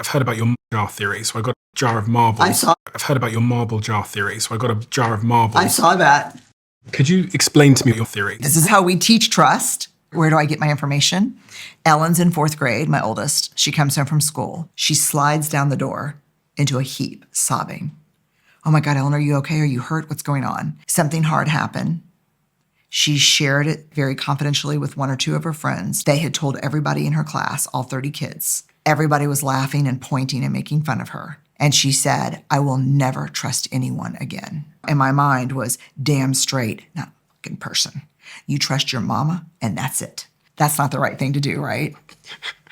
I've heard about your jar theory, so I got a jar of marbles. I've heard about your marble jar theory, so I got a jar of marbles. I saw that. Could you explain to me your theory? This is how we teach trust. Where do I get my information? Ellen's in 4th grade, my oldest. She comes home from school. She slides down the door into a heap, sobbing. Oh my God, Ellen, are you okay? Are you hurt? What's going on? Something hard happened. She shared it very confidentially with 1 or 2 of her friends. They had told everybody in her class, all 30 kids. Everybody was laughing and pointing and making fun of her. And she said, I will never trust anyone again. And my mind was, damn straight, not a fucking person. You trust your mama, and that's it. That's not the right thing to do, right?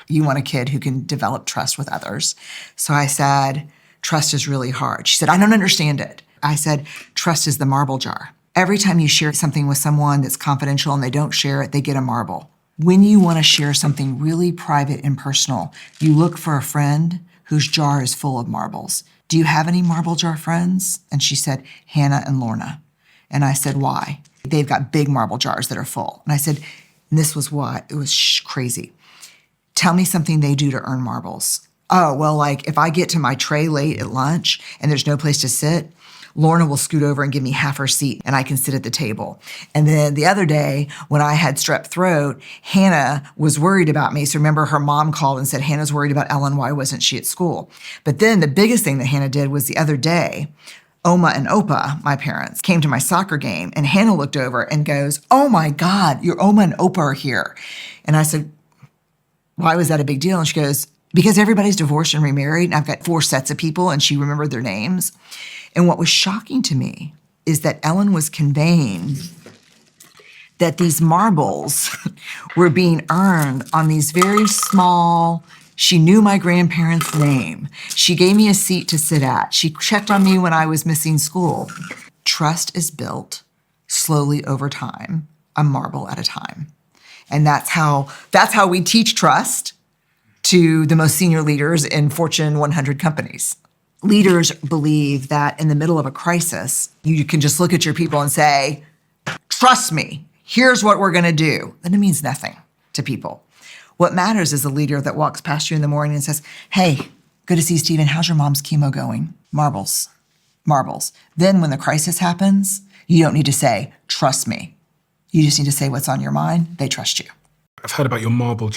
You want a kid who can develop trust with others. So I said, trust is really hard. She said, I don't understand it. I said, trust is the marble jar. Every time you share something with someone that's confidential and they don't share it, they get a marble. When you want to share something really private and personal, you look for a friend whose jar is full of marbles. Do you have any marble jar friends? And she said, Hannah and Lorna. And I said, why? They've got big marble jars that are full. And I said, and this was what? It was crazy. Tell me something they do to earn marbles. Oh, well, like if I get to my tray late at lunch and there's no place to sit, Lorna will scoot over and give me half her seat and I can sit at the table. And then the other day when I had strep throat, Hannah was worried about me. So remember her mom called and said, Hannah's worried about Ellen. Why wasn't she at school? But then the biggest thing that Hannah did was the other day, Oma and Opa, my parents, came to my soccer game and Hannah looked over and goes, oh my God, your Oma and Opa are here. And I said, why was that a big deal? And she goes, because everybody's divorced and remarried and I've got 4 sets of people and she remembered their names. And what was shocking to me is that Ellen was conveying that these marbles were being earned on these very small, she knew my grandparents' name. She gave me a seat to sit at. She checked on me when I was missing school. Trust is built slowly over time, a marble at a time. And that's how we teach trust to the most senior leaders in Fortune 100 companies. Leaders believe that in the middle of a crisis, you can just look at your people and say, trust me, here's what we're gonna do. And it means nothing to people. What matters is a leader that walks past you in the morning and says, hey, good to see you, Stephen. How's your mom's chemo going? Marbles, marbles. Then when the crisis happens, you don't need to say, trust me. You just need to say what's on your mind. They trust you. I've heard about your marble